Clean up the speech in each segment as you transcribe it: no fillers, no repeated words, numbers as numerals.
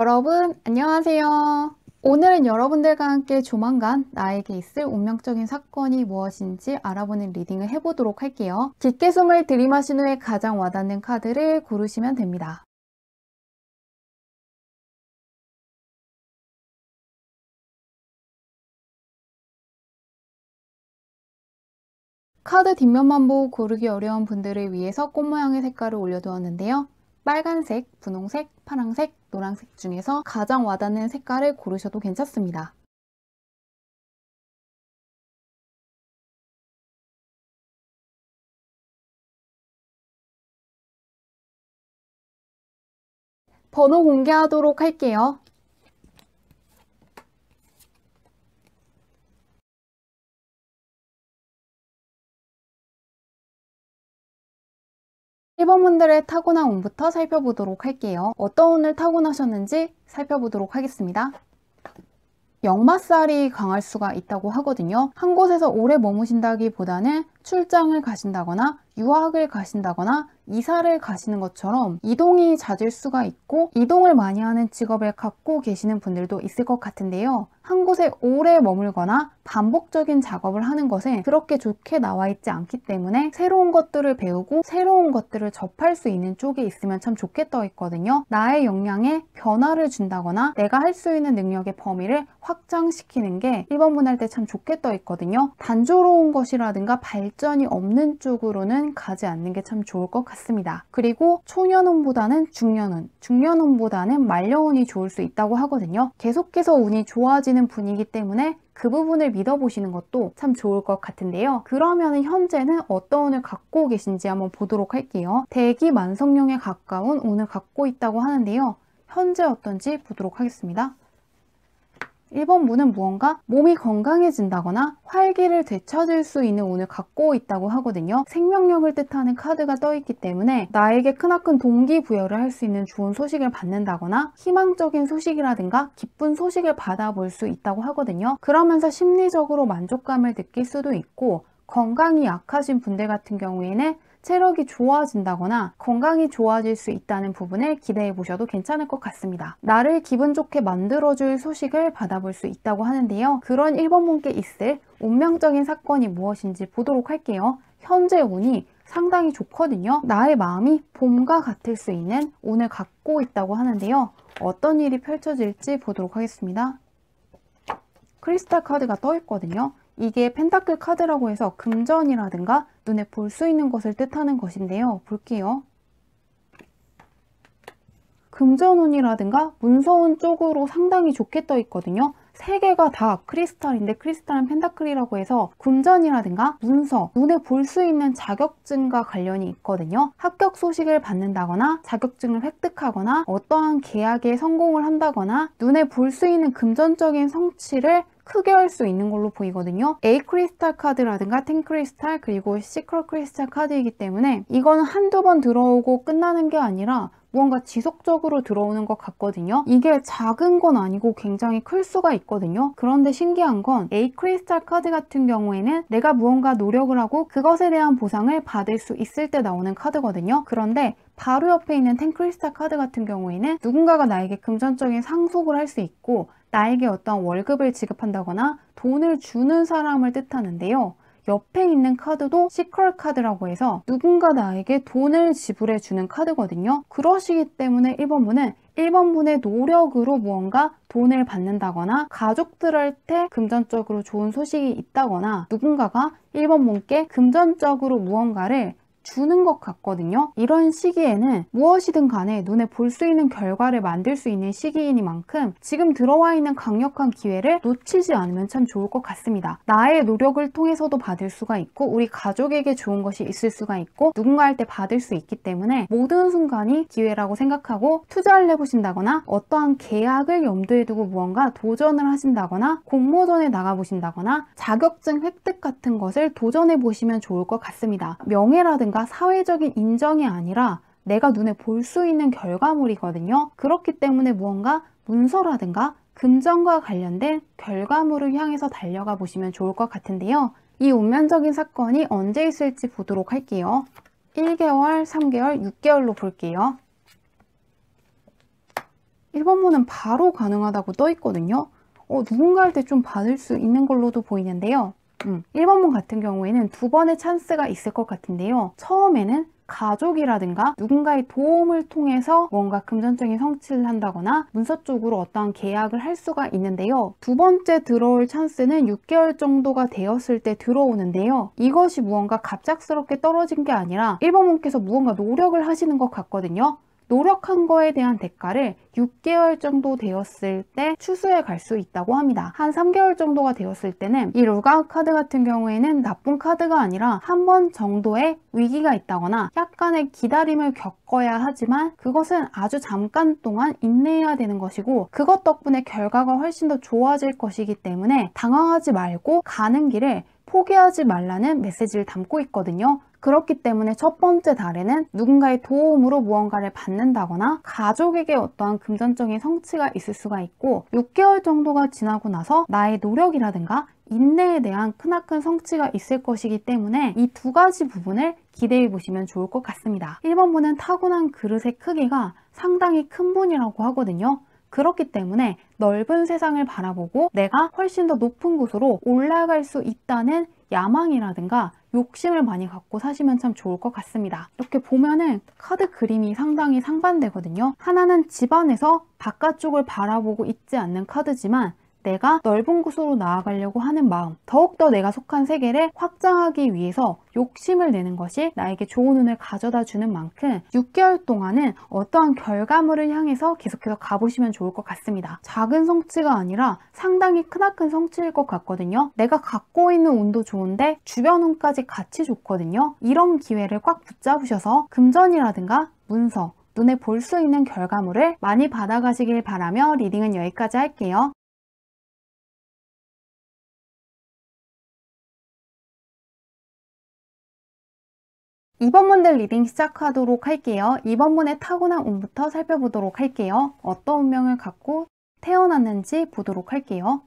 여러분, 안녕하세요. 오늘은 여러분들과 함께 조만간 나에게 있을 운명적인 사건이 무엇인지 알아보는 리딩을 해보도록 할게요. 깊게 숨을 들이마신 후에 가장 와닿는 카드를 고르시면 됩니다. 카드 뒷면만 보고 고르기 어려운 분들을 위해서 꽃 모양의 색깔을 올려두었는데요. 빨간색, 분홍색, 파란색, 노란색 중에서 가장 와닿는 색깔을 고르셔도 괜찮습니다. 번호 공개하도록 할게요. 1번 분들의 타고난 운부터 살펴보도록 할게요. 어떤 운을 타고나셨는지 살펴보도록 하겠습니다. 역마살이 강할 수가 있다고 하거든요. 한 곳에서 오래 머무신다기보다는 출장을 가신다거나 유학을 가신다거나 이사를 가시는 것처럼 이동이 잦을 수가 있고 이동을 많이 하는 직업을 갖고 계시는 분들도 있을 것 같은데요. 한 곳에 오래 머물거나 반복적인 작업을 하는 것에 그렇게 좋게 나와 있지 않기 때문에 새로운 것들을 배우고 새로운 것들을 접할 수 있는 쪽에 있으면 참 좋게 떠 있거든요. 나의 역량에 변화를 준다거나 내가 할 수 있는 능력의 범위를 확장시키는 게 1번 분 할 때 참 좋게 떠 있거든요. 단조로운 것이라든가 발전이 없는 쪽으로는 가지 않는 게 참 좋을 것 같습니다. 그리고 초년운보다는 중년운, 중년운보다는 말년운이 좋을 수 있다고 하거든요. 계속해서 운이 좋아지는 분이기 때문에 그 부분을 믿어보시는 것도 참 좋을 것 같은데요. 그러면 현재는 어떤 운을 갖고 계신지 한번 보도록 할게요. 대기만성령에 가까운 운을 갖고 있다고 하는데요. 현재 어떤지 보도록 하겠습니다. 1번 분은 무언가 몸이 건강해진다거나 활기를 되찾을 수 있는 운을 갖고 있다고 하거든요. 생명력을 뜻하는 카드가 떠있기 때문에 나에게 크나큰 동기부여를 할 수 있는 좋은 소식을 받는다거나 희망적인 소식이라든가 기쁜 소식을 받아볼 수 있다고 하거든요. 그러면서 심리적으로 만족감을 느낄 수도 있고 건강이 약하신 분들 같은 경우에는 체력이 좋아진다거나 건강이 좋아질 수 있다는 부분을 기대해 보셔도 괜찮을 것 같습니다. 나를 기분 좋게 만들어줄 소식을 받아볼 수 있다고 하는데요. 그런 1번 분께 있을 운명적인 사건이 무엇인지 보도록 할게요. 현재 운이 상당히 좋거든요. 나의 마음이 봄과 같을 수 있는 운을 갖고 있다고 하는데요. 어떤 일이 펼쳐질지 보도록 하겠습니다. 크리스탈 카드가 떠 있거든요. 이게 펜타클 카드라고 해서 금전이라든가 눈에 볼 수 있는 것을 뜻하는 것인데요. 볼게요. 금전운이라든가 문서운 쪽으로 상당히 좋게 떠 있거든요. 세 개가 다 크리스탈인데 크리스탈은 펜타클이라고 해서 금전이라든가 문서, 눈에 볼 수 있는 자격증과 관련이 있거든요. 합격 소식을 받는다거나 자격증을 획득하거나 어떠한 계약에 성공을 한다거나 눈에 볼 수 있는 금전적인 성취를 크게 할 수 있는 걸로 보이거든요. A 크리스탈 카드라든가 10 크리스탈 그리고 시크릿 크리스탈 카드이기 때문에 이거는 한두 번 들어오고 끝나는 게 아니라 무언가 지속적으로 들어오는 것 같거든요. 이게 작은 건 아니고 굉장히 클 수가 있거든요. 그런데 신기한 건 A 크리스탈 카드 같은 경우에는 내가 무언가 노력을 하고 그것에 대한 보상을 받을 수 있을 때 나오는 카드거든요. 그런데 바로 옆에 있는 10 크리스탈 카드 같은 경우에는 누군가가 나에게 금전적인 상속을 할 수 있고 나에게 어떤 월급을 지급한다거나 돈을 주는 사람을 뜻하는데요. 옆에 있는 카드도 시크릿 카드라고 해서 누군가 나에게 돈을 지불해 주는 카드거든요. 그러시기 때문에 1번 분은 1번 분의 노력으로 무언가 돈을 받는다거나 가족들한테 금전적으로 좋은 소식이 있다거나 누군가가 1번 분께 금전적으로 무언가를 주는 것 같거든요. 이런 시기에는 무엇이든 간에 눈에 볼 수 있는 결과를 만들 수 있는 시기이니만큼 지금 들어와 있는 강력한 기회를 놓치지 않으면 참 좋을 것 같습니다. 나의 노력을 통해서도 받을 수가 있고 우리 가족에게 좋은 것이 있을 수가 있고 누군가한테 받을 수 있기 때문에 모든 순간이 기회라고 생각하고 투자를 해보신다거나 어떠한 계약을 염두에 두고 무언가 도전을 하신다거나 공모전에 나가보신다거나 자격증 획득 같은 것을 도전해 보시면 좋을 것 같습니다. 명예라든가 사회적인 인정이 아니라 내가 눈에 볼 수 있는 결과물이거든요. 그렇기 때문에 무언가 문서라든가 금전과 관련된 결과물을 향해서 달려가 보시면 좋을 것 같은데요. 이 운명적인 사건이 언제 있을지 보도록 할게요. 1개월, 3개월, 6개월로 볼게요. 1번문은 바로 가능하다고 떠 있거든요. 누군가한테 좀 받을 수 있는 걸로도 보이는데요. 1번문 같은 경우에는 두 번의 찬스가 있을 것 같은데요. 처음에는 가족이라든가 누군가의 도움을 통해서 뭔가 금전적인 성취를 한다거나 문서 쪽으로 어떠한 계약을 할 수가 있는데요. 두 번째 들어올 찬스는 6개월 정도가 되었을 때 들어오는데요. 이것이 무언가 갑작스럽게 떨어진 게 아니라 1번문께서 무언가 노력을 하시는 것 같거든요. 노력한 거에 대한 대가를 6개월 정도 되었을 때 추수해 갈 수 있다고 합니다. 한 3개월 정도가 되었을 때는 이 루가 카드 같은 경우에는 나쁜 카드가 아니라 한 번 정도의 위기가 있다거나 약간의 기다림을 겪어야 하지만 그것은 아주 잠깐 동안 인내해야 되는 것이고 그것 덕분에 결과가 훨씬 더 좋아질 것이기 때문에 당황하지 말고 가는 길을 포기하지 말라는 메시지를 담고 있거든요. 그렇기 때문에 첫 번째 달에는 누군가의 도움으로 무언가를 받는다거나 가족에게 어떠한 금전적인 성취가 있을 수가 있고 6개월 정도가 지나고 나서 나의 노력이라든가 인내에 대한 크나큰 성취가 있을 것이기 때문에 이 두 가지 부분을 기대해 보시면 좋을 것 같습니다. 1번분은 타고난 그릇의 크기가 상당히 큰 분이라고 하거든요. 그렇기 때문에 넓은 세상을 바라보고 내가 훨씬 더 높은 곳으로 올라갈 수 있다는 야망이라든가 욕심을 많이 갖고 사시면 참 좋을 것 같습니다. 이렇게 보면은 카드 그림이 상당히 상반되거든요. 하나는 집안에서 바깥쪽을 바라보고 있지 않는 카드지만 내가 넓은 곳으로 나아가려고 하는 마음, 더욱더 내가 속한 세계를 확장하기 위해서 욕심을 내는 것이 나에게 좋은 운을 가져다 주는 만큼 6개월 동안은 어떠한 결과물을 향해서 계속해서 가보시면 좋을 것 같습니다. 작은 성취가 아니라 상당히 크나큰 성취일 것 같거든요. 내가 갖고 있는 운도 좋은데 주변 운까지 같이 좋거든요. 이런 기회를 꽉 붙잡으셔서 금전이라든가 문서, 눈에 볼 수 있는 결과물을 많이 받아가시길 바라며 리딩은 여기까지 할게요. 2번문들 리딩 시작하도록 할게요. 2번문의 타고난 운부터 살펴보도록 할게요. 어떤 운명을 갖고 태어났는지 보도록 할게요.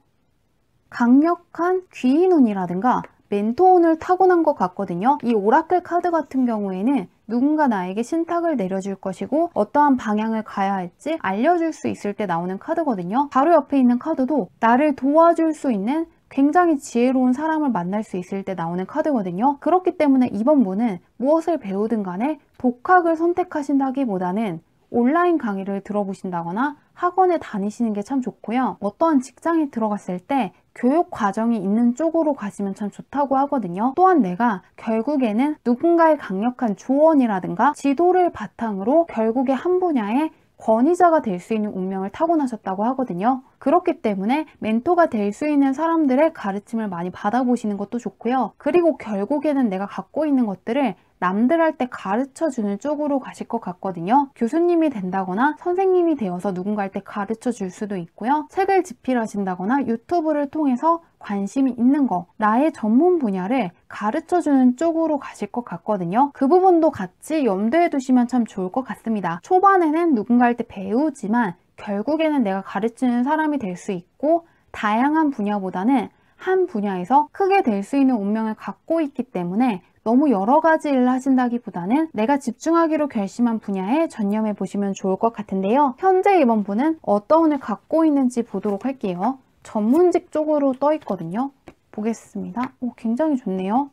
강력한 귀인 운이라든가 멘토 운을 타고난 것 같거든요. 이 오라클 카드 같은 경우에는 누군가 나에게 신탁을 내려줄 것이고 어떠한 방향을 가야 할지 알려줄 수 있을 때 나오는 카드거든요. 바로 옆에 있는 카드도 나를 도와줄 수 있는 굉장히 지혜로운 사람을 만날 수 있을 때 나오는 카드거든요. 그렇기 때문에 이번 분은 무엇을 배우든 간에 독학을 선택하신다기보다는 온라인 강의를 들어보신다거나 학원에 다니시는 게 참 좋고요. 어떠한 직장에 들어갔을 때 교육 과정이 있는 쪽으로 가시면 참 좋다고 하거든요. 또한 내가 결국에는 누군가의 강력한 조언이라든가 지도를 바탕으로 결국에 한 분야에 권위자가 될 수 있는 운명을 타고나셨다고 하거든요. 그렇기 때문에 멘토가 될 수 있는 사람들의 가르침을 많이 받아보시는 것도 좋고요. 그리고 결국에는 내가 갖고 있는 것들을 남들한테 가르쳐주는 쪽으로 가실 것 같거든요. 교수님이 된다거나 선생님이 되어서 누군가한테 가르쳐 줄 수도 있고요. 책을 집필하신다거나 유튜브를 통해서 관심이 있는 거, 나의 전문 분야를 가르쳐주는 쪽으로 가실 것 같거든요. 그 부분도 같이 염두에 두시면 참 좋을 것 같습니다. 초반에는 누군가한테 배우지만 결국에는 내가 가르치는 사람이 될 수 있고 다양한 분야보다는 한 분야에서 크게 될 수 있는 운명을 갖고 있기 때문에 너무 여러 가지 일을 하신다기보다는 내가 집중하기로 결심한 분야에 전념해 보시면 좋을 것 같은데요. 현재 이번 분은 어떤 운을 갖고 있는지 보도록 할게요. 전문직 쪽으로 떠 있거든요. 보겠습니다. 굉장히 좋네요.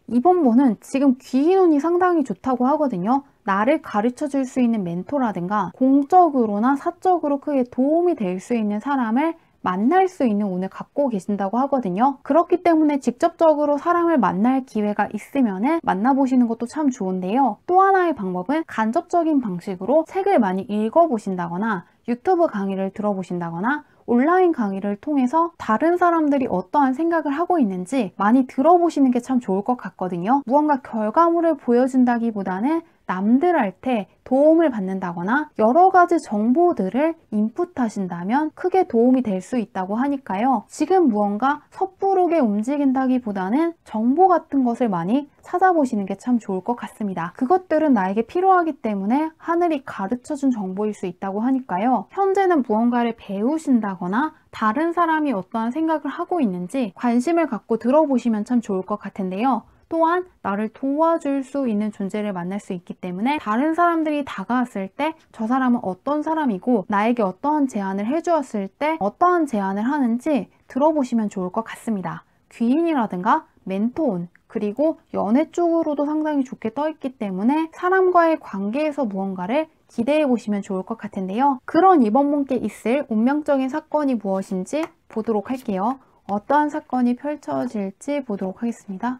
이번 분은 지금 귀인 운이 상당히 좋다고 하거든요. 나를 가르쳐 줄 수 있는 멘토라든가 공적으로나 사적으로 크게 도움이 될 수 있는 사람을 만날 수 있는 운을 갖고 계신다고 하거든요. 그렇기 때문에 직접적으로 사람을 만날 기회가 있으면 만나보시는 것도 참 좋은데요. 또 하나의 방법은 간접적인 방식으로 책을 많이 읽어보신다거나 유튜브 강의를 들어보신다거나 온라인 강의를 통해서 다른 사람들이 어떠한 생각을 하고 있는지 많이 들어보시는 게 참 좋을 것 같거든요. 무언가 결과물을 보여준다기보다는 남들한테 도움을 받는다거나 여러 가지 정보들을 인풋하신다면 크게 도움이 될 수 있다고 하니까요. 지금 무언가 섣부르게 움직인다기보다는 정보 같은 것을 많이 찾아보시는 게 참 좋을 것 같습니다. 그것들은 나에게 필요하기 때문에 하늘이 가르쳐준 정보일 수 있다고 하니까요. 현재는 무언가를 배우신다거나 다른 사람이 어떠한 생각을 하고 있는지 관심을 갖고 들어보시면 참 좋을 것 같은데요. 또한 나를 도와줄 수 있는 존재를 만날 수 있기 때문에 다른 사람들이 다가왔을 때 저 사람은 어떤 사람이고 나에게 어떠한 제안을 해주었을 때 어떠한 제안을 하는지 들어보시면 좋을 것 같습니다. 귀인이라든가 멘토운, 그리고 연애 쪽으로도 상당히 좋게 떠있기 때문에 사람과의 관계에서 무언가를 기대해 보시면 좋을 것 같은데요. 그런 이번 분께 있을 운명적인 사건이 무엇인지 보도록 할게요. 어떠한 사건이 펼쳐질지 보도록 하겠습니다.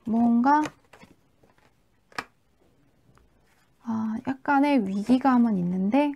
뭔가 약간의 위기감은 있는데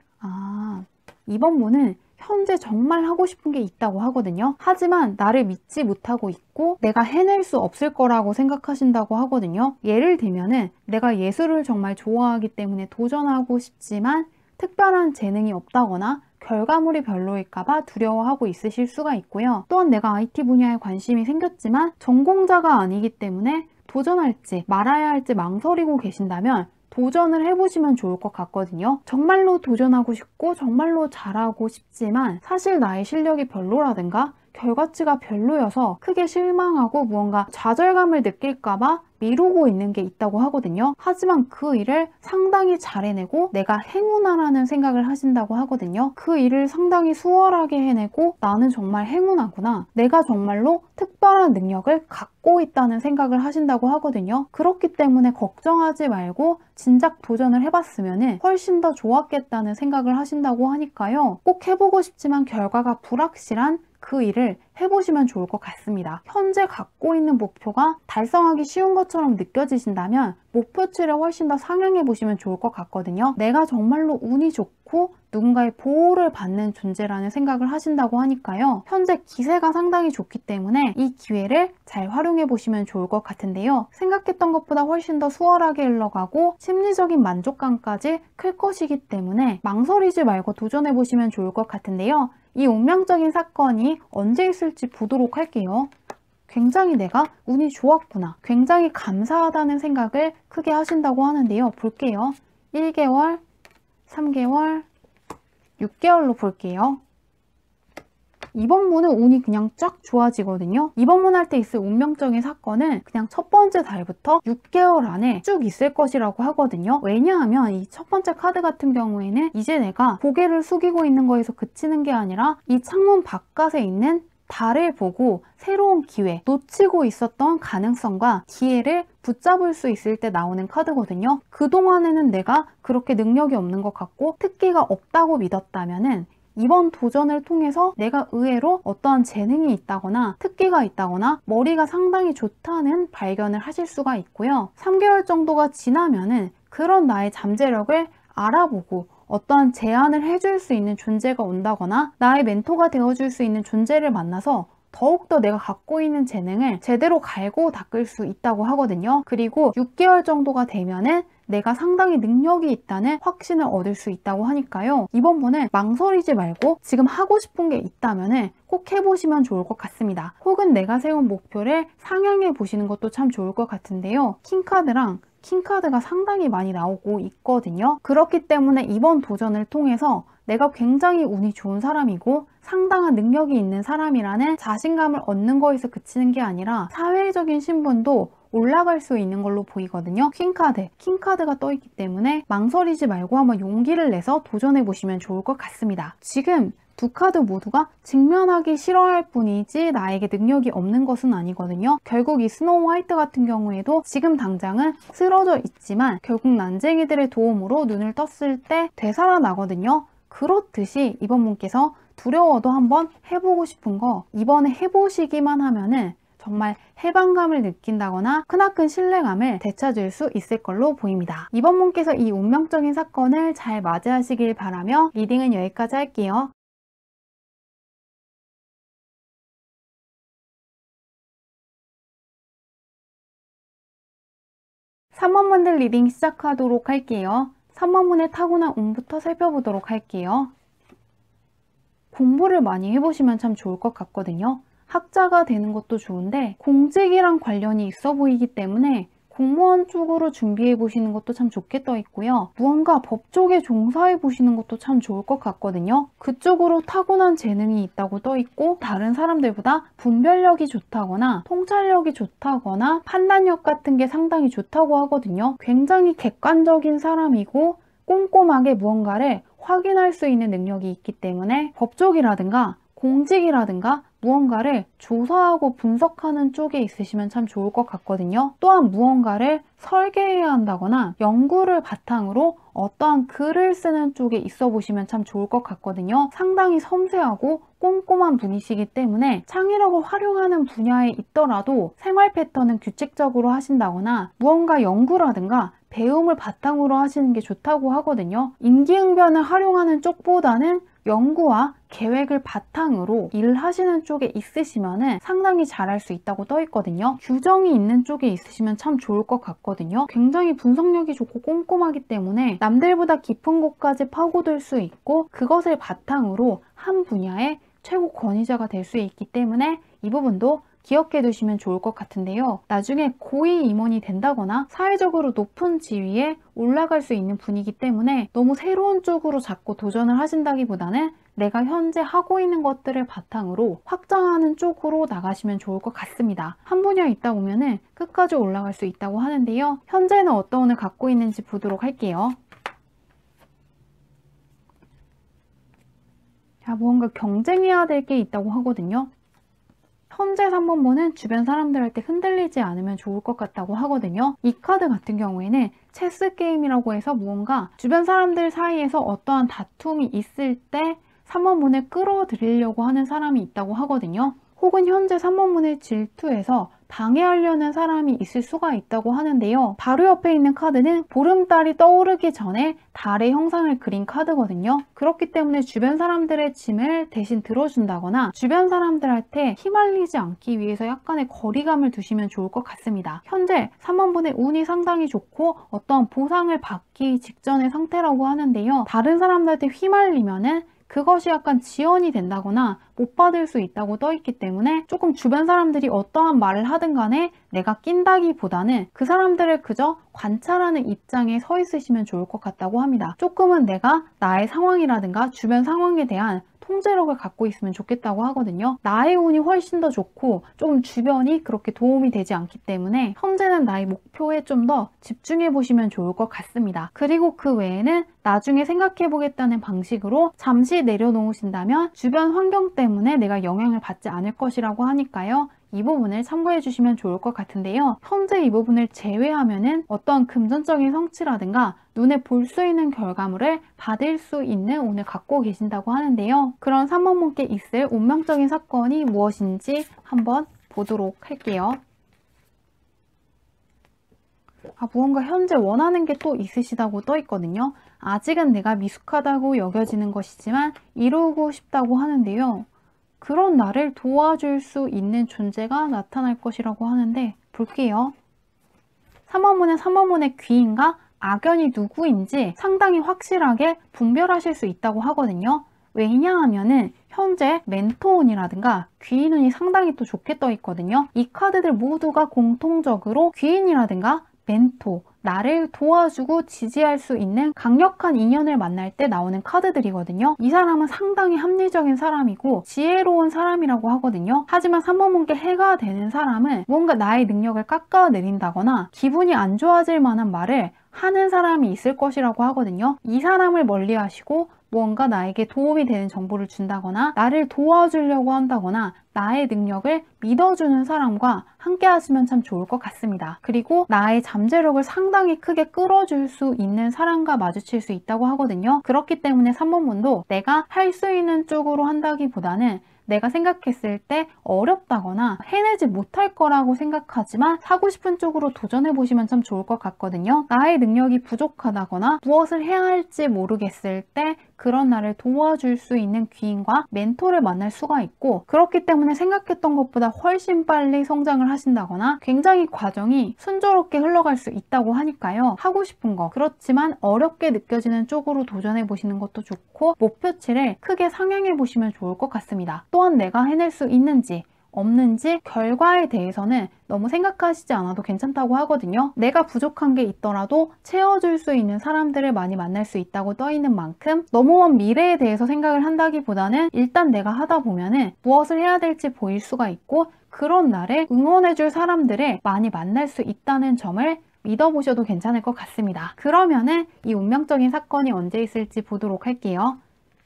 이번 분은 현재 정말 하고 싶은 게 있다고 하거든요. 하지만 나를 믿지 못하고 있고 내가 해낼 수 없을 거라고 생각하신다고 하거든요. 예를 들면은 내가 예술을 정말 좋아하기 때문에 도전하고 싶지만 특별한 재능이 없다거나 결과물이 별로일까봐 두려워하고 있으실 수가 있고요. 또한 내가 IT 분야에 관심이 생겼지만 전공자가 아니기 때문에 도전할지 말아야 할지 망설이고 계신다면 도전을 해보시면 좋을 것 같거든요. 정말로 도전하고 싶고 정말로 잘하고 싶지만 사실 나의 실력이 별로라든가 결과치가 별로여서 크게 실망하고 무언가 좌절감을 느낄까봐 미루고 있는 게 있다고 하거든요. 하지만 그 일을 상당히 잘 해내고 내가 행운아라는 생각을 하신다고 하거든요. 그 일을 상당히 수월하게 해내고 나는 정말 행운아구나. 내가 정말로 특별한 능력을 갖고 있다는 생각을 하신다고 하거든요. 그렇기 때문에 걱정하지 말고 진작 도전을 해봤으면 훨씬 더 좋았겠다는 생각을 하신다고 하니까요. 꼭 해보고 싶지만 결과가 불확실한 그 일을 해보시면 좋을 것 같습니다. 현재 갖고 있는 목표가 달성하기 쉬운 것처럼 느껴지신다면 목표치를 훨씬 더 상향해 보시면 좋을 것 같거든요. 내가 정말로 운이 좋고 누군가의 보호를 받는 존재라는 생각을 하신다고 하니까요. 현재 기세가 상당히 좋기 때문에 이 기회를 잘 활용해 보시면 좋을 것 같은데요. 생각했던 것보다 훨씬 더 수월하게 흘러가고 심리적인 만족감까지 클 것이기 때문에 망설이지 말고 도전해 보시면 좋을 것 같은데요. 이 운명적인 사건이 언제 있을지 보도록 할게요. 굉장히 내가 운이 좋았구나. 굉장히 감사하다는 생각을 크게 하신다고 하는데요. 볼게요. 1개월, 3개월, 6개월로 볼게요. 이번 분은 운이 그냥 쫙 좋아지거든요. 이번 분 할 때 있을 운명적인 사건은 그냥 첫 번째 달부터 6개월 안에 쭉 있을 것이라고 하거든요. 왜냐하면 이 첫 번째 카드 같은 경우에는 이제 내가 고개를 숙이고 있는 거에서 그치는 게 아니라 이 창문 바깥에 있는 달을 보고 새로운 기회, 놓치고 있었던 가능성과 기회를 붙잡을 수 있을 때 나오는 카드거든요. 그동안에는 내가 그렇게 능력이 없는 것 같고 특기가 없다고 믿었다면은 이번 도전을 통해서 내가 의외로 어떠한 재능이 있다거나 특기가 있다거나 머리가 상당히 좋다는 발견을 하실 수가 있고요. 3개월 정도가 지나면은 그런 나의 잠재력을 알아보고 어떠한 제안을 해줄 수 있는 존재가 온다거나 나의 멘토가 되어줄 수 있는 존재를 만나서 더욱더 내가 갖고 있는 재능을 제대로 갈고 닦을 수 있다고 하거든요. 그리고 6개월 정도가 되면은 내가 상당히 능력이 있다는 확신을 얻을 수 있다고 하니까요. 이번 분은 망설이지 말고 지금 하고 싶은 게 있다면 꼭 해보시면 좋을 것 같습니다. 혹은 내가 세운 목표를 상향해 보시는 것도 참 좋을 것 같은데요. 킹카드랑 킹카드가 상당히 많이 나오고 있거든요. 그렇기 때문에 이번 도전을 통해서 내가 굉장히 운이 좋은 사람이고 상당한 능력이 있는 사람이라는 자신감을 얻는 거에서 그치는 게 아니라 사회적인 신분도 올라갈 수 있는 걸로 보이거든요. 퀸카드, 킹카드가 떠있기 때문에 망설이지 말고 한번 용기를 내서 도전해 보시면 좋을 것 같습니다. 지금 두 카드 모두가 직면하기 싫어할 뿐이지 나에게 능력이 없는 것은 아니거든요. 결국 이 스노우 화이트 같은 경우에도 지금 당장은 쓰러져 있지만 결국 난쟁이들의 도움으로 눈을 떴을 때 되살아나거든요. 그렇듯이 이번 분께서 두려워도 한번 해보고 싶은 거 이번에 해보시기만 하면은 정말 해방감을 느낀다거나 크나큰 신뢰감을 되찾을 수 있을 걸로 보입니다. 이번 분께서 이 운명적인 사건을 잘 맞이하시길 바라며 리딩은 여기까지 할게요. 3번 분들 리딩 시작하도록 할게요. 3번 분의 타고난 운부터 살펴보도록 할게요. 공부를 많이 해보시면 참 좋을 것 같거든요. 학자가 되는 것도 좋은데 공직이랑 관련이 있어 보이기 때문에 공무원 쪽으로 준비해 보시는 것도 참 좋게 떠 있고요. 무언가 법 쪽에 종사해 보시는 것도 참 좋을 것 같거든요. 그쪽으로 타고난 재능이 있다고 떠 있고 다른 사람들보다 분별력이 좋다거나 통찰력이 좋다거나 판단력 같은 게 상당히 좋다고 하거든요. 굉장히 객관적인 사람이고 꼼꼼하게 무언가를 확인할 수 있는 능력이 있기 때문에 법 쪽이라든가 공직이라든가 무언가를 조사하고 분석하는 쪽에 있으시면 참 좋을 것 같거든요. 또한 무언가를 설계해야 한다거나 연구를 바탕으로 어떠한 글을 쓰는 쪽에 있어 보시면 참 좋을 것 같거든요. 상당히 섬세하고 꼼꼼한 분이시기 때문에 창의력을 활용하는 분야에 있더라도 생활 패턴은 규칙적으로 하신다거나 무언가 연구라든가 배움을 바탕으로 하시는 게 좋다고 하거든요. 임기응변을 활용하는 쪽보다는 연구와 계획을 바탕으로 일을 하시는 쪽에 있으시면 상당히 잘할 수 있다고 떠 있거든요. 규정이 있는 쪽에 있으시면 참 좋을 것 같거든요. 굉장히 분석력이 좋고 꼼꼼하기 때문에 남들보다 깊은 곳까지 파고들 수 있고 그것을 바탕으로 한 분야의 최고 권위자가 될 수 있기 때문에 이 부분도 기억해 두시면 좋을 것 같은데요. 나중에 고위 임원이 된다거나 사회적으로 높은 지위에 올라갈 수 있는 분이기 때문에 너무 새로운 쪽으로 자꾸 도전을 하신다기보다는 내가 현재 하고 있는 것들을 바탕으로 확장하는 쪽으로 나가시면 좋을 것 같습니다. 한 분야에 있다 보면은 끝까지 올라갈 수 있다고 하는데요. 현재는 어떤 운을 갖고 있는지 보도록 할게요. 자, 무언가 경쟁해야 될 게 있다고 하거든요. 현재 3번분은 주변 사람들한테 흔들리지 않으면 좋을 것 같다고 하거든요. 이 카드 같은 경우에는 체스 게임이라고 해서 무언가 주변 사람들 사이에서 어떠한 다툼이 있을 때 3번분을 끌어들이려고 하는 사람이 있다고 하거든요. 혹은 현재 3번분을 질투해서 방해하려는 사람이 있을 수가 있다고 하는데요. 바로 옆에 있는 카드는 보름달이 떠오르기 전에 달의 형상을 그린 카드거든요. 그렇기 때문에 주변 사람들의 짐을 대신 들어준다거나 주변 사람들한테 휘말리지 않기 위해서 약간의 거리감을 두시면 좋을 것 같습니다. 현재 3번분의 운이 상당히 좋고 어떤 보상을 받기 직전의 상태라고 하는데요. 다른 사람들한테 휘말리면은 그것이 약간 지연이 된다거나 못 받을 수 있다고 떠 있기 때문에 조금 주변 사람들이 어떠한 말을 하든 간에 내가 낀다기보다는 그 사람들을 그저 관찰하는 입장에 서 있으시면 좋을 것 같다고 합니다. 조금은 내가 나의 상황이라든가 주변 상황에 대한 통제력을 갖고 있으면 좋겠다고 하거든요. 나의 운이 훨씬 더 좋고 조금 주변이 그렇게 도움이 되지 않기 때문에 현재는 나의 목표에 좀 더 집중해 보시면 좋을 것 같습니다. 그리고 그 외에는 나중에 생각해 보겠다는 방식으로 잠시 내려놓으신다면 주변 환경 때문에 내가 영향을 받지 않을 것이라고 하니까요. 이 부분을 참고해 주시면 좋을 것 같은데요. 현재 이 부분을 제외하면은 어떤 금전적인 성취라든가 눈에 볼 수 있는 결과물을 받을 수 있는 운을 갖고 계신다고 하는데요. 그런 3번분께 있을 운명적인 사건이 무엇인지 한번 보도록 할게요. 무언가 현재 원하는 게 또 있으시다고 떠 있거든요. 아직은 내가 미숙하다고 여겨지는 것이지만 이루고 싶다고 하는데요. 그런 나를 도와줄 수 있는 존재가 나타날 것이라고 하는데 볼게요. 3번분은 3번분의 귀인과 악연이 누구인지 상당히 확실하게 분별하실 수 있다고 하거든요. 왜냐하면은 현재 멘토운이라든가 귀인운이 상당히 또 좋게 떠 있거든요. 이 카드들 모두가 공통적으로 귀인이라든가 멘토, 나를 도와주고 지지할 수 있는 강력한 인연을 만날 때 나오는 카드들이거든요. 이 사람은 상당히 합리적인 사람이고 지혜로운 사람이라고 하거든요. 하지만 3번분께 해가 되는 사람은 뭔가 나의 능력을 깎아내린다거나 기분이 안 좋아질 만한 말을 하는 사람이 있을 것이라고 하거든요. 이 사람을 멀리하시고 무언가 나에게 도움이 되는 정보를 준다거나 나를 도와주려고 한다거나 나의 능력을 믿어주는 사람과 함께 하시면 참 좋을 것 같습니다. 그리고 나의 잠재력을 상당히 크게 끌어줄 수 있는 사람과 마주칠 수 있다고 하거든요. 그렇기 때문에 3번분도 내가 할 수 있는 쪽으로 한다기보다는 내가 생각했을 때 어렵다거나 해내지 못할 거라고 생각하지만 하고 싶은 쪽으로 도전해 보시면 참 좋을 것 같거든요. 나의 능력이 부족하다거나 무엇을 해야 할지 모르겠을 때 그런 나를 도와줄 수 있는 귀인과 멘토를 만날 수가 있고 그렇기 때문에 생각했던 것보다 훨씬 빨리 성장을 하신다거나 굉장히 과정이 순조롭게 흘러갈 수 있다고 하니까요. 하고 싶은 거 그렇지만 어렵게 느껴지는 쪽으로 도전해 보시는 것도 좋고 목표치를 크게 상향해 보시면 좋을 것 같습니다. 또한 내가 해낼 수 있는지 없는지 결과에 대해서는 너무 생각하시지 않아도 괜찮다고 하거든요. 내가 부족한 게 있더라도 채워줄 수 있는 사람들을 많이 만날 수 있다고 떠 있는 만큼 너무 먼 미래에 대해서 생각을 한다기보다는 일단 내가 하다 보면은 무엇을 해야 될지 보일 수가 있고 그런 나를 응원해줄 사람들을 많이 만날 수 있다는 점을 믿어보셔도 괜찮을 것 같습니다. 그러면은 이 운명적인 사건이 언제 있을지 보도록 할게요.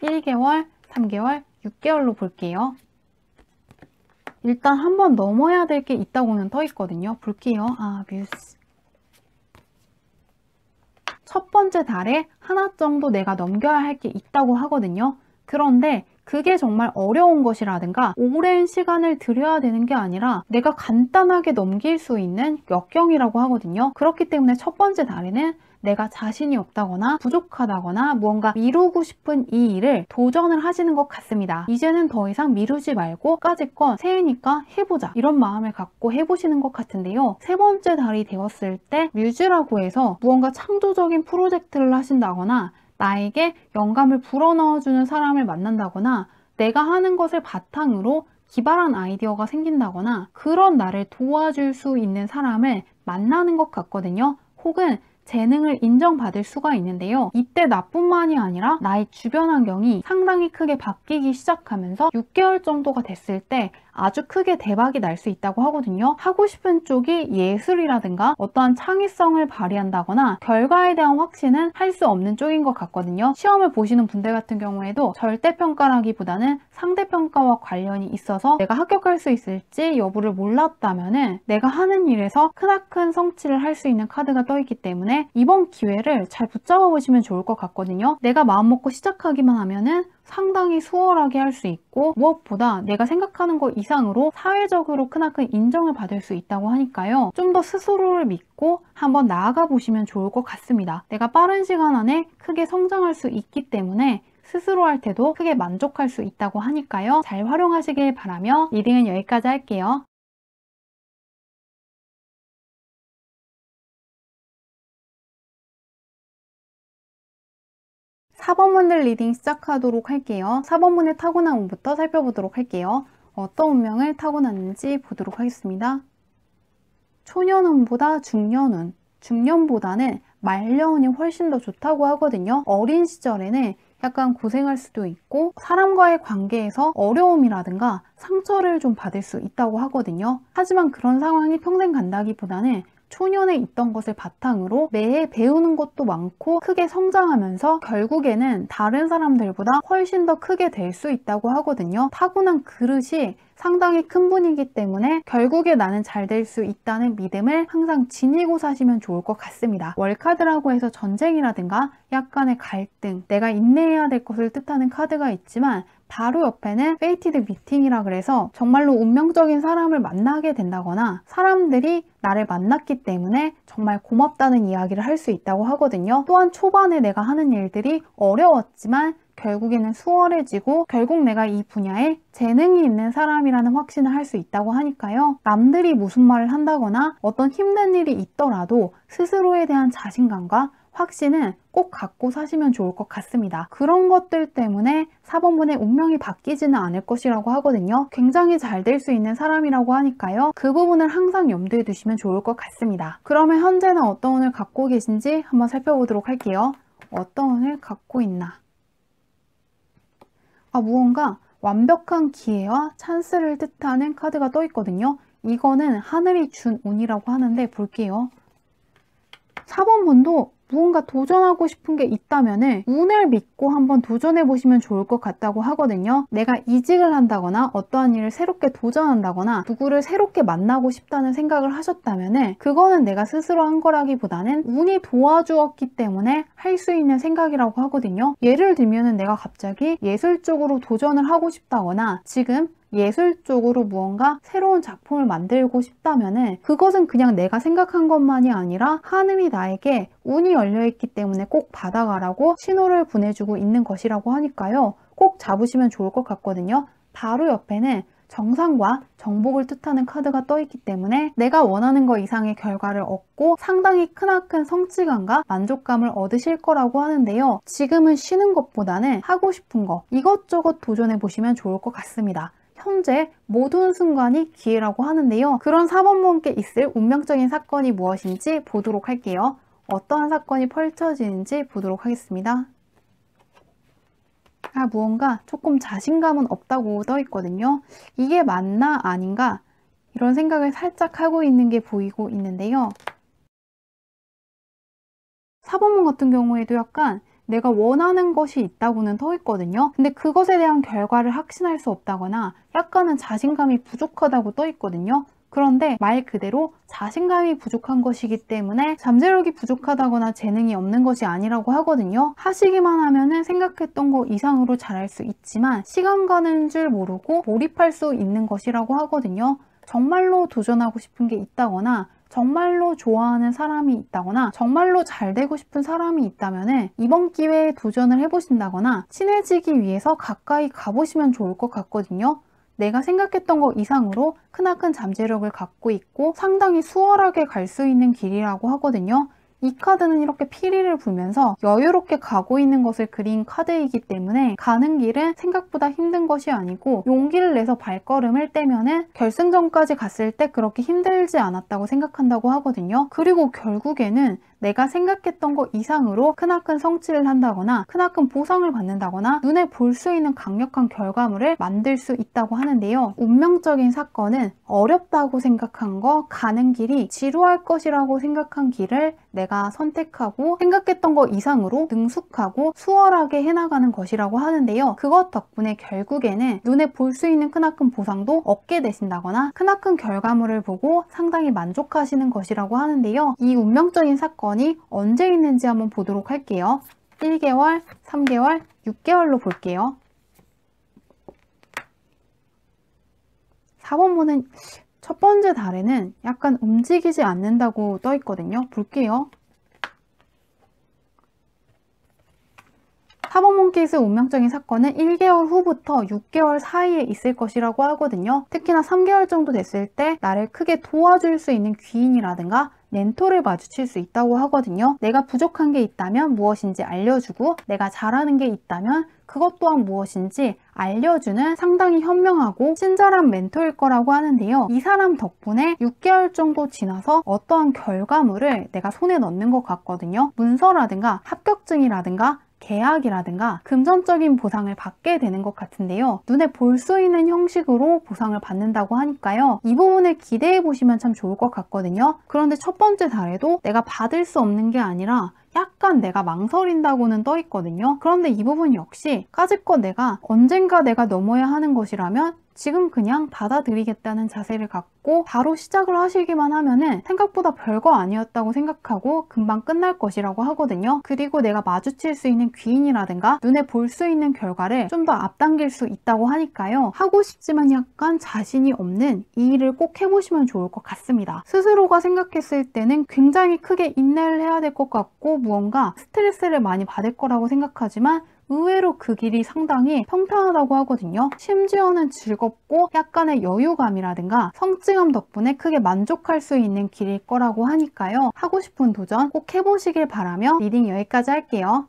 1개월, 3개월, 6개월로 볼게요. 일단 한번 넘어야 될 게 있다고는 떠 있거든요. 볼게요. 뮤스. 첫 번째 달에 하나 정도 내가 넘겨야 할 게 있다고 하거든요. 그런데 그게 정말 어려운 것이라든가 오랜 시간을 들여야 되는 게 아니라 내가 간단하게 넘길 수 있는 역경이라고 하거든요. 그렇기 때문에 첫 번째 달에는 내가 자신이 없다거나 부족하다거나 무언가 미루고 싶은 이 일을 도전을 하시는 것 같습니다. 이제는 더 이상 미루지 말고 까짓건 새해니까 해보자 이런 마음을 갖고 해보시는 것 같은데요. 세 번째 달이 되었을 때 뮤즈라고 해서 무언가 창조적인 프로젝트를 하신다거나 나에게 영감을 불어넣어주는 사람을 만난다거나 내가 하는 것을 바탕으로 기발한 아이디어가 생긴다거나 그런 나를 도와줄 수 있는 사람을 만나는 것 같거든요. 혹은 재능을 인정받을 수가 있는데요. 이때 나뿐만이 아니라 나의 주변 환경이 상당히 크게 바뀌기 시작하면서 6개월 정도가 됐을 때 아주 크게 대박이 날 수 있다고 하거든요. 하고 싶은 쪽이 예술이라든가 어떠한 창의성을 발휘한다거나 결과에 대한 확신은 할 수 없는 쪽인 것 같거든요. 시험을 보시는 분들 같은 경우에도 절대평가라기보다는 상대평가와 관련이 있어서 내가 합격할 수 있을지 여부를 몰랐다면은 내가 하는 일에서 크나큰 성취를 할 수 있는 카드가 떠있기 때문에 이번 기회를 잘 붙잡아 보시면 좋을 것 같거든요. 내가 마음먹고 시작하기만 하면은 상당히 수월하게 할 수 있고 무엇보다 내가 생각하는 것 이상으로 사회적으로 크나큰 인정을 받을 수 있다고 하니까요. 좀 더 스스로를 믿고 한번 나아가 보시면 좋을 것 같습니다. 내가 빠른 시간 안에 크게 성장할 수 있기 때문에 스스로 할 때도 크게 만족할 수 있다고 하니까요. 잘 활용하시길 바라며 리딩은 여기까지 할게요. 4번분들 리딩 시작하도록 할게요. 4번분의 타고난 운부터 살펴보도록 할게요. 어떤 운명을 타고났는지 보도록 하겠습니다. 초년운보다 중년운, 중년보다는 말년운이 훨씬 더 좋다고 하거든요. 어린 시절에는 약간 고생할 수도 있고 사람과의 관계에서 어려움이라든가 상처를 좀 받을 수 있다고 하거든요. 하지만 그런 상황이 평생 간다기보다는 초년에 있던 것을 바탕으로 매해 배우는 것도 많고 크게 성장하면서 결국에는 다른 사람들보다 훨씬 더 크게 될 수 있다고 하거든요. 타고난 그릇이 상당히 큰 분이기 때문에 결국에 나는 잘 될 수 있다는 믿음을 항상 지니고 사시면 좋을 것 같습니다. 월카드라고 해서 전쟁이라든가 약간의 갈등, 내가 인내해야 될 것을 뜻하는 카드가 있지만 바로 옆에는 페이티드 미팅이라 그래서 정말로 운명적인 사람을 만나게 된다거나 사람들이 나를 만났기 때문에 정말 고맙다는 이야기를 할 수 있다고 하거든요. 또한 초반에 내가 하는 일들이 어려웠지만 결국에는 수월해지고 결국 내가 이 분야에 재능이 있는 사람이라는 확신을 할 수 있다고 하니까요. 남들이 무슨 말을 한다거나 어떤 힘든 일이 있더라도 스스로에 대한 자신감과 확신은 꼭 갖고 사시면 좋을 것 같습니다. 그런 것들 때문에 4번분의 운명이 바뀌지는 않을 것이라고 하거든요. 굉장히 잘 될 수 있는 사람이라고 하니까요. 그 부분을 항상 염두에 두시면 좋을 것 같습니다. 그러면 현재는 어떤 운을 갖고 계신지 한번 살펴보도록 할게요. 어떤 운을 갖고 있나? 무언가 완벽한 기회와 찬스를 뜻하는 카드가 떠 있거든요. 이거는 하늘이 준 운이라고 하는데 볼게요. 4번분도 무언가 도전하고 싶은 게 있다면 운을 믿고 한번 도전해 보시면 좋을 것 같다고 하거든요. 내가 이직을 한다거나 어떠한 일을 새롭게 도전한다거나 누구를 새롭게 만나고 싶다는 생각을 하셨다면 그거는 내가 스스로 한 거라기보다는 운이 도와주었기 때문에 할 수 있는 생각이라고 하거든요. 예를 들면 내가 갑자기 예술 쪽으로 도전을 하고 싶다거나 지금 예술 쪽으로 무언가 새로운 작품을 만들고 싶다면 그것은 그냥 내가 생각한 것만이 아니라 하늘이 나에게 운이 열려있기 때문에 꼭 받아가라고 신호를 보내주고 있는 것이라고 하니까요. 꼭 잡으시면 좋을 것 같거든요. 바로 옆에는 정상과 정복을 뜻하는 카드가 떠있기 때문에 내가 원하는 것 이상의 결과를 얻고 상당히 크나큰 성취감과 만족감을 얻으실 거라고 하는데요. 지금은 쉬는 것보다는 하고 싶은 거 이것저것 도전해 보시면 좋을 것 같습니다. 현재 모든 순간이 기회라고 하는데요. 그런 4번 분께 있을 운명적인 사건이 무엇인지 보도록 할게요. 어떠한 사건이 펼쳐지는지 보도록 하겠습니다. 무언가 조금 자신감은 없다고 떠 있거든요. 이게 맞나 아닌가 이런 생각을 살짝 하고 있는 게 보이고 있는데요. 4번문 같은 경우에도 약간 내가 원하는 것이 있다고는 떠 있거든요. 근데 그것에 대한 결과를 확신할 수 없다거나 약간은 자신감이 부족하다고 떠 있거든요. 그런데 말 그대로 자신감이 부족한 것이기 때문에 잠재력이 부족하다거나 재능이 없는 것이 아니라고 하거든요. 하시기만 하면은 생각했던 거 이상으로 잘할 수 있지만 시간 가는 줄 모르고 몰입할 수 있는 것이라고 하거든요. 정말로 도전하고 싶은 게 있다거나 정말로 좋아하는 사람이 있다거나 정말로 잘 되고 싶은 사람이 있다면 이번 기회에 도전을 해보신다거나 친해지기 위해서 가까이 가보시면 좋을 것 같거든요. 내가 생각했던 것 이상으로 크나큰 잠재력을 갖고 있고 상당히 수월하게 갈 수 있는 길이라고 하거든요. 이 카드는 이렇게 피리를 불면서 여유롭게 가고 있는 것을 그린 카드이기 때문에 가는 길은 생각보다 힘든 것이 아니고 용기를 내서 발걸음을 떼면은 결승전까지 갔을 때 그렇게 힘들지 않았다고 생각한다고 하거든요. 그리고 결국에는 내가 생각했던 것 이상으로 크나큰 성취를 한다거나 크나큰 보상을 받는다거나 눈에 볼 수 있는 강력한 결과물을 만들 수 있다고 하는데요. 운명적인 사건은 어렵다고 생각한 거, 가는 길이 지루할 것이라고 생각한 길을 내가 선택하고 생각했던 것 이상으로 능숙하고 수월하게 해나가는 것이라고 하는데요. 그것 덕분에 결국에는 눈에 볼 수 있는 크나큰 보상도 얻게 되신다거나 크나큰 결과물을 보고 상당히 만족하시는 것이라고 하는데요. 이 운명적인 사건이 언제 있는지 한번 보도록 할게요. 1개월, 3개월, 6개월로 볼게요. 4번문은 첫 번째 달에는 약간 움직이지 않는다고 떠 있거든요. 볼게요. 4번 문케이스 운명적인 사건은 1개월 후부터 6개월 사이에 있을 것이라고 하거든요. 특히나 3개월 정도 됐을 때 나를 크게 도와줄 수 있는 귀인이라든가 멘토를 마주칠 수 있다고 하거든요. 내가 부족한 게 있다면 무엇인지 알려주고 내가 잘하는 게 있다면 그것 또한 무엇인지 알려주는 상당히 현명하고 친절한 멘토일 거라고 하는데요. 이 사람 덕분에 6개월 정도 지나서 어떠한 결과물을 내가 손에 넣는 것 같거든요. 문서라든가 합격증이라든가 계약이라든가 금전적인 보상을 받게 되는 것 같은데요. 눈에 볼 수 있는 형식으로 보상을 받는다고 하니까요. 이 부분을 기대해 보시면 참 좋을 것 같거든요. 그런데 첫 번째 달에도 내가 받을 수 없는 게 아니라 약간 내가 망설인다고는 떠 있거든요. 그런데 이 부분 역시 까짓것 내가 언젠가 내가 넘어야 하는 것이라면 지금 그냥 받아들이겠다는 자세를 갖고 바로 시작을 하시기만 하면은 생각보다 별거 아니었다고 생각하고 금방 끝날 것이라고 하거든요. 그리고 내가 마주칠 수 있는 귀인이라든가 눈에 볼 수 있는 결과를 좀 더 앞당길 수 있다고 하니까요. 하고 싶지만 약간 자신이 없는 이 일을 꼭 해보시면 좋을 것 같습니다. 스스로가 생각했을 때는 굉장히 크게 인내를 해야 될 것 같고 무언가 스트레스를 많이 받을 거라고 생각하지만 의외로 그 길이 상당히 평탄하다고 하거든요. 심지어는 즐겁고 약간의 여유감이라든가 성취감 덕분에 크게 만족할 수 있는 길일 거라고 하니까요. 하고 싶은 도전 꼭 해보시길 바라며 리딩 여기까지 할게요.